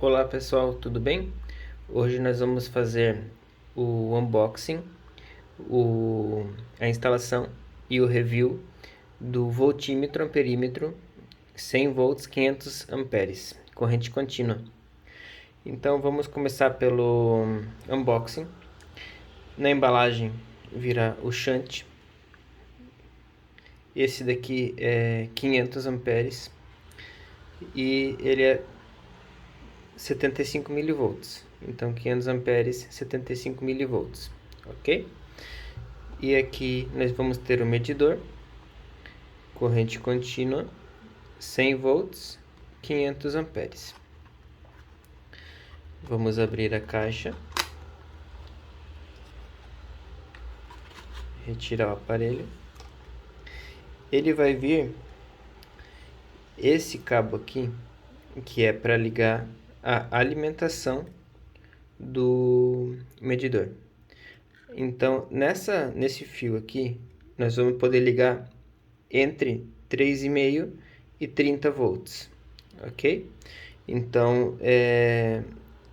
Olá pessoal, tudo bem? Hoje nós vamos fazer o unboxing, a instalação e o review do voltímetro amperímetro 100 volts 500 amperes, corrente contínua. Então vamos começar pelo unboxing. Na embalagem virá o shunt. Esse daqui é 500 amperes e ele é 75 milivolts. Então 500 amperes, 75 milivolts, ok? E aqui nós vamos ter o medidor, corrente contínua, 100 volts, 500 amperes. Vamos abrir a caixa, retirar o aparelho. Ele vai vir esse cabo aqui, que é para ligar a alimentação do medidor. Então, nesse fio aqui, nós vamos poder ligar entre 3,5 e 30 volts, ok? Então,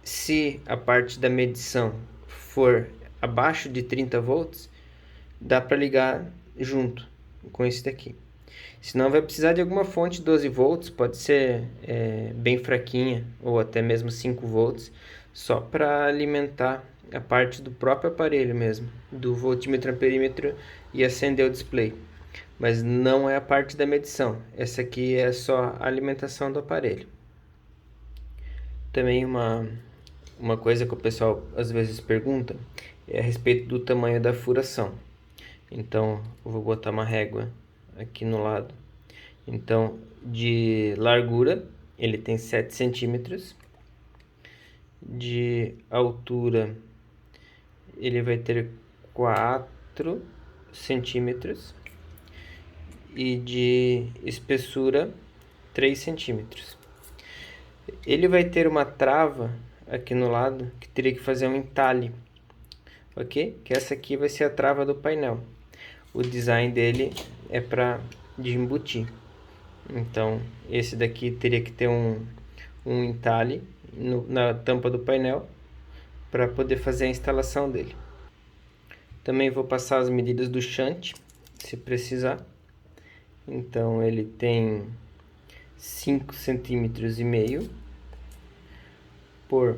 se a parte da medição for abaixo de 30 volts, dá para ligar junto com esse daqui. Senão vai precisar de alguma fonte 12 volts, pode ser bem fraquinha, ou até mesmo 5 volts, só para alimentar a parte do próprio aparelho mesmo, do voltímetro amperímetro, e acender o display. Mas não é a parte da medição, essa aqui é só a alimentação do aparelho. Também uma coisa que o pessoal às vezes pergunta é a respeito do tamanho da furação. Então eu vou botar uma régua aqui no lado. Então, de largura ele tem 7 centímetros, de altura ele vai ter 4 centímetros e de espessura 3 centímetros. Ele vai ter uma trava aqui no lado que teria que fazer um entalhe, ok? Que essa aqui vai ser a trava do painel. O design dele é de embutir. Então esse daqui teria que ter um entalhe na tampa do painel para poder fazer a instalação dele. Também vou passar as medidas do shunt, se precisar. Então ele tem 5,5 centímetros por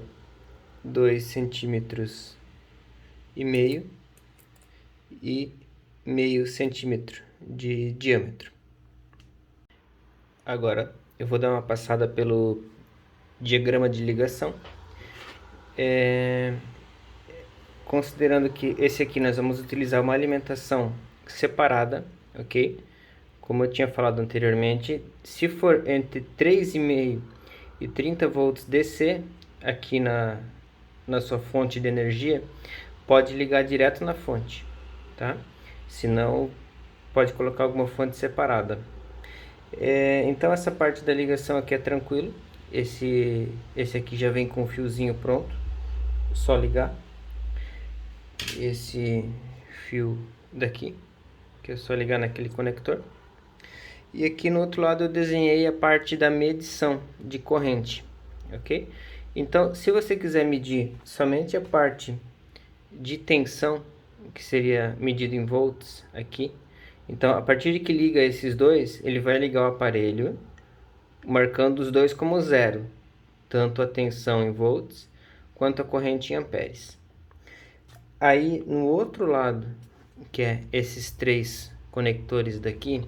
2,5 centímetros e meio centímetro de diâmetro. Agora eu vou dar uma passada pelo diagrama de ligação. Considerando que esse aqui nós vamos utilizar uma alimentação separada, ok? Como eu tinha falado anteriormente, se for entre 3,5 e 30 volts DC aqui na sua fonte de energia, pode ligar direto na fonte, tá? Senão pode colocar alguma fonte separada. Então essa parte da ligação aqui é tranquilo. Esse aqui já vem com o fiozinho pronto, só ligar. Esse fio daqui, que é só ligar naquele conector. E aqui no outro lado eu desenhei a parte da medição de corrente, ok? Então, se você quiser medir somente a parte de tensão, que seria medido em volts aqui, então a partir de que liga esses dois, ele vai ligar o aparelho, marcando os dois como zero, tanto a tensão em volts quanto a corrente em amperes. Aí no outro lado, que é esses 3 conectores daqui,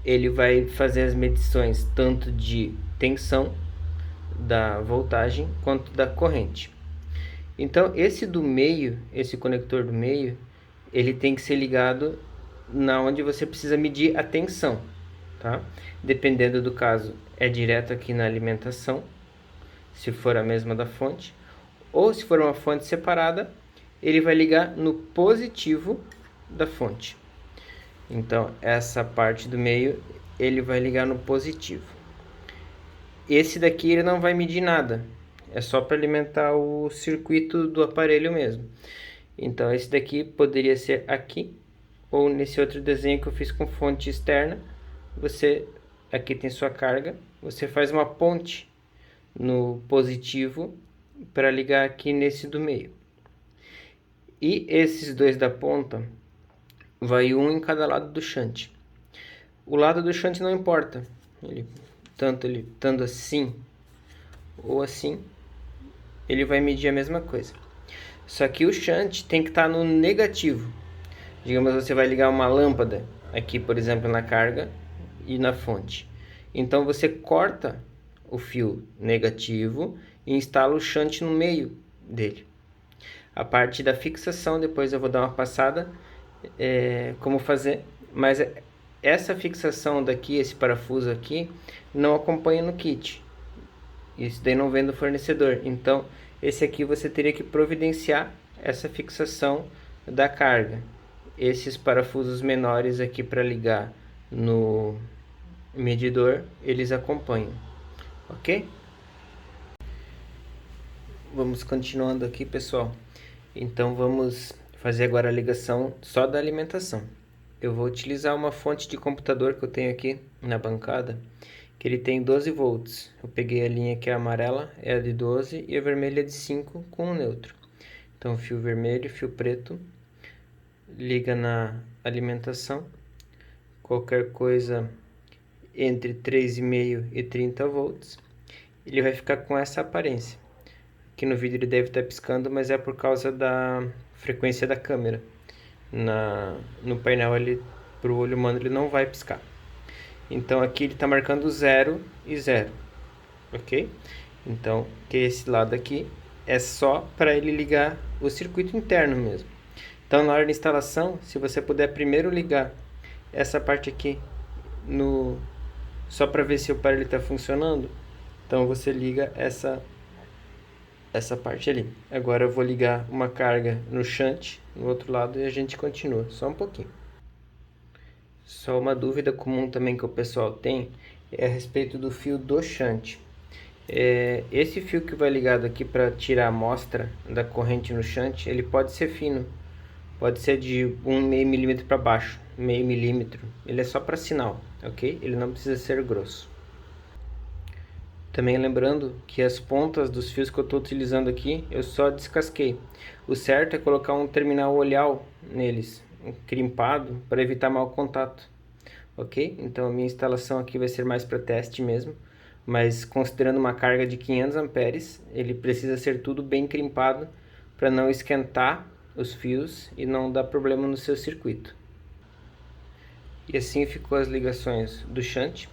ele vai fazer as medições tanto de tensão da voltagem quanto da corrente. Então esse do meio, esse conector do meio, ele tem que ser ligado na onde você precisa medir a tensão, tá? Dependendo do caso, é direto aqui na alimentação, se for a mesma da fonte, ou se for uma fonte separada, ele vai ligar no positivo da fonte. Então essa parte do meio ele vai ligar no positivo. Esse daqui ele não vai medir nada, é só para alimentar o circuito do aparelho mesmo. Então esse daqui poderia ser aqui, ou nesse outro desenho que eu fiz com fonte externa. Você aqui tem sua carga, você faz uma ponte no positivo para ligar aqui nesse do meio. E esses dois da ponta, vai um em cada lado do shunt. O lado do shunt não importa, ele estando assim ou assim, ele vai medir a mesma coisa. Só que o shunt tem que estar no negativo. Digamos, você vai ligar uma lâmpada aqui, por exemplo, na carga e na fonte. Então você corta o fio negativo e instala o shunt no meio dele. A parte da fixação, depois eu vou dar uma passada como fazer, mas essa fixação daqui, esse parafuso aqui, não acompanha no kit. Isso daí não vem do fornecedor. Então, esse aqui você teria que providenciar essa fixação da carga. Esses parafusos menores aqui para ligar no medidor, eles acompanham, ok? Vamos continuando aqui, pessoal. Então vamos fazer agora a ligação só da alimentação. Eu vou utilizar uma fonte de computador que eu tenho aqui na bancada, que ele tem 12 volts. Eu peguei a linha que é amarela, é a de 12, e a vermelha é de 5 com o neutro. Então fio vermelho, fio preto, liga na alimentação. Qualquer coisa entre 3,5 e 30 volts. Ele vai ficar com essa aparência. Aqui no vídeo ele deve estar piscando, mas é por causa da frequência da câmera. No painel, para o olho humano, ele não vai piscar. Então aqui ele está marcando 0 e 0, ok? Então, que esse lado aqui é só para ele ligar o circuito interno mesmo. Então, na hora da instalação, se você puder primeiro ligar essa parte aqui só para ver se o aparelho está funcionando, então você liga essa parte ali. Agora eu vou ligar uma carga no shunt, no outro lado, e a gente continua, só um pouquinho. Só uma dúvida comum também que o pessoal tem é a respeito do fio do shunt. Esse fio que vai ligado aqui para tirar a amostra da corrente no shunt, ele pode ser fino, pode ser de 1,5 milímetro para baixo, 0,5 milímetro. Ele é só para sinal, ok? Ele não precisa ser grosso. Também lembrando que as pontas dos fios que eu estou utilizando aqui, eu só descasquei. O certo é colocar um terminal olhal neles, crimpado, para evitar mau contato, ok? Então a minha instalação aqui vai ser mais para teste mesmo, mas considerando uma carga de 500 amperes, ele precisa ser tudo bem crimpado para não esquentar os fios e não dar problema no seu circuito. E assim ficou as ligações do shunt.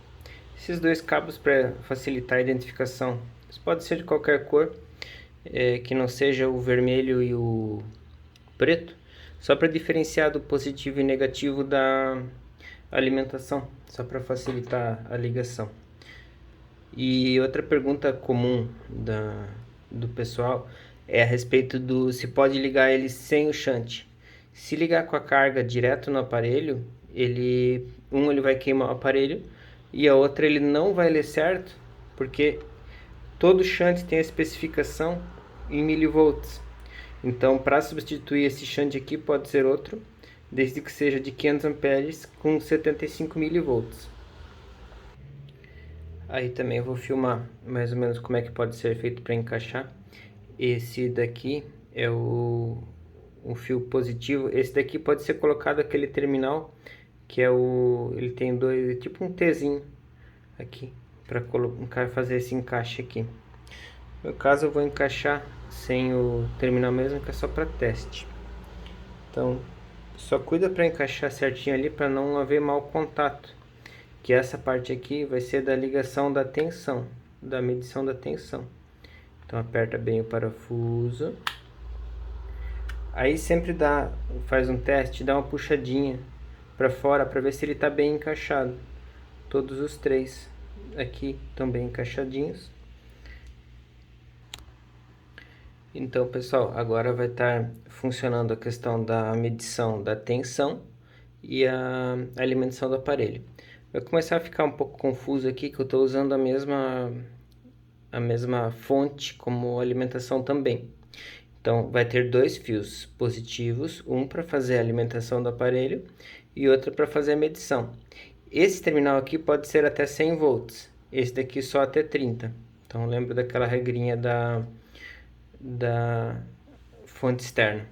Esses dois cabos para facilitar a identificação, eles podem ser de qualquer cor, que não seja o vermelho e o preto, só para diferenciar do positivo e negativo da alimentação, só para facilitar a ligação. E outra pergunta comum do pessoal é a respeito do se pode ligar ele sem o shunt. Se ligar com a carga direto no aparelho, ele vai queimar o aparelho, e a outra ele não vai ler certo, porque todo shunt tem a especificação em milivolts. Então, para substituir esse shunt aqui, pode ser outro, desde que seja de 500 amperes com 75 milivolts. Aí também eu vou filmar mais ou menos como é que pode ser feito para encaixar. Esse daqui é o fio positivo. Esse daqui pode ser colocado aquele terminal que é ele tem dois, tipo um Tzinho aqui, para fazer esse encaixe aqui. No caso eu vou encaixar sem o terminal mesmo, que é só para teste. Então só cuida para encaixar certinho ali, para não haver mau contato, que essa parte aqui vai ser da ligação da tensão, da medição da tensão. Então aperta bem o parafuso. Aí sempre faz um teste, dá uma puxadinha para fora para ver se ele está bem encaixado. Todos os três aqui estão bem encaixadinhos. Então, pessoal, agora vai estar funcionando a questão da medição da tensão e a alimentação do aparelho. Vai começar a ficar um pouco confuso aqui, que eu estou usando a mesma fonte como alimentação também. Então, vai ter dois fios positivos, um para fazer a alimentação do aparelho e outro para fazer a medição. Esse terminal aqui pode ser até 100 volts, esse daqui só até 30. Então lembra daquela regrinha da fonte externa.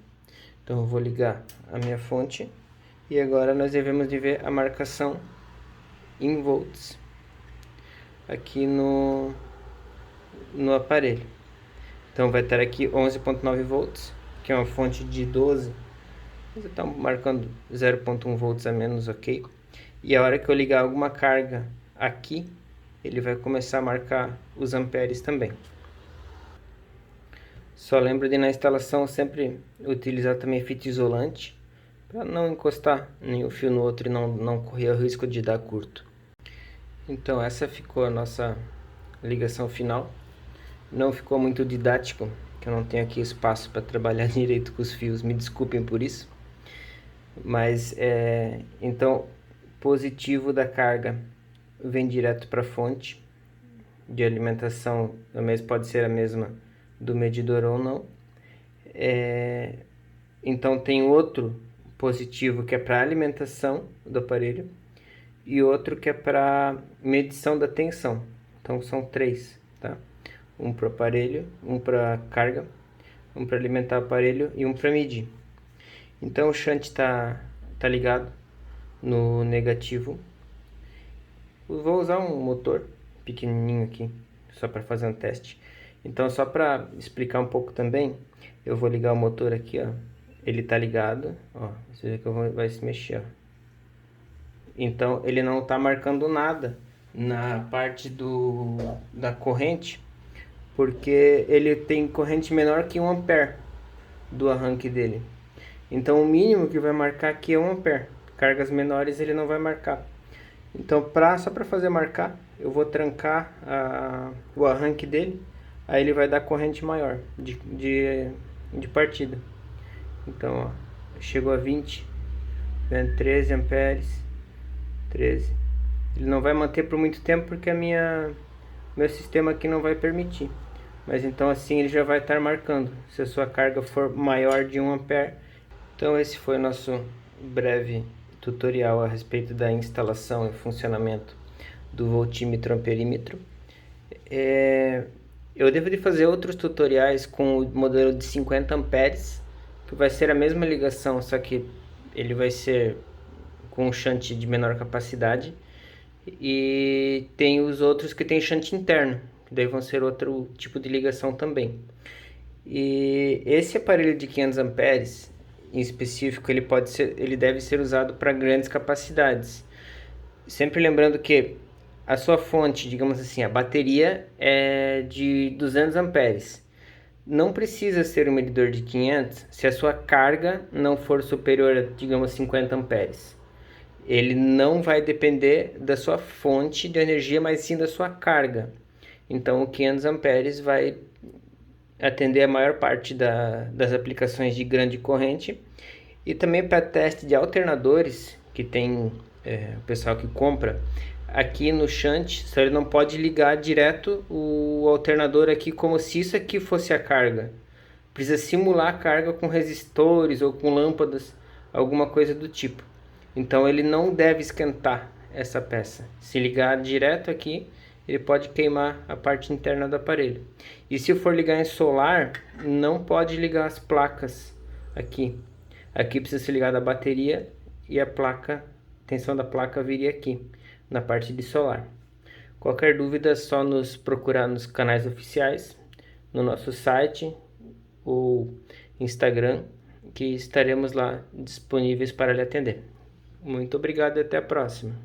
Então eu vou ligar a minha fonte e agora nós devemos de ver a marcação em volts aqui no aparelho. Então vai estar aqui 11.9 volts, que é uma fonte de 12. Você está marcando 0.1 volts a menos, ok? E a hora que eu ligar alguma carga aqui, ele vai começar a marcar os amperes também. Só lembra de na instalação sempre utilizar também fita isolante, para não encostar nenhum fio no outro e não correr o risco de dar curto. Então essa ficou a nossa ligação final. Não ficou muito didático, que eu não tenho aqui espaço para trabalhar direito com os fios, me desculpem por isso. Mas então, positivo da carga vem direto para a fonte de alimentação, pode ser a mesma do medidor ou não. Então tem outro positivo que é para alimentação do aparelho e outro que é para medição da tensão. Então são 3, tá? Um para o aparelho, um para carga, um para alimentar o aparelho e um para medir. Então o shunt tá ligado no negativo. Eu vou usar um motor pequenininho aqui, só para fazer um teste. Então só para explicar um pouco também, eu vou ligar o motor aqui, ó. Ele tá ligado, ó. Você vê que vai se mexer, ó. Então ele não tá marcando nada na parte da corrente, porque ele tem corrente menor que 1 ampere do arranque dele. Então o mínimo que vai marcar aqui é 1 ampere. Cargas menores ele não vai marcar. Então só para fazer marcar, eu vou trancar o arranque dele. Aí ele vai dar corrente maior de partida. Então ó, chegou a 20, 13 amperes, 13. Ele não vai manter por muito tempo porque meu sistema aqui não vai permitir. Mas então assim ele já vai estar marcando se a sua carga for maior de 1 ampere. Então esse foi o nosso breve tutorial a respeito da instalação e funcionamento do voltímetro amperímetro. Eu devo de fazer outros tutoriais com o modelo de 50 amperes, que vai ser a mesma ligação, só que ele vai ser com um shunt de menor capacidade. E tem os outros que tem shunt interno, que daí vão ser outro tipo de ligação também. E esse aparelho de 500 amperes em específico, ele deve ser usado para grandes capacidades. Sempre lembrando que a sua fonte, digamos assim, a bateria é de 200 amperes. Não precisa ser um medidor de 500 se a sua carga não for superior a, digamos, 50 amperes. Ele não vai depender da sua fonte de energia, mas sim da sua carga. Então o 500 amperes vai atender a maior parte das aplicações de grande corrente. E também para teste de alternadores, que tem o pessoal que compra, aqui no shunt, só ele não pode ligar direto o alternador aqui como se isso aqui fosse a carga. Precisa simular a carga com resistores ou com lâmpadas, alguma coisa do tipo. Então ele não deve esquentar essa peça. Se ligar direto aqui, ele pode queimar a parte interna do aparelho. E se for ligar em solar, não pode ligar as placas aqui. Aqui precisa ser ligada a bateria e a tensão da placa viria aqui, na parte de solar. Qualquer dúvida é só nos procurar nos canais oficiais, no nosso site ou Instagram, que estaremos lá disponíveis para lhe atender. Muito obrigado e até a próxima.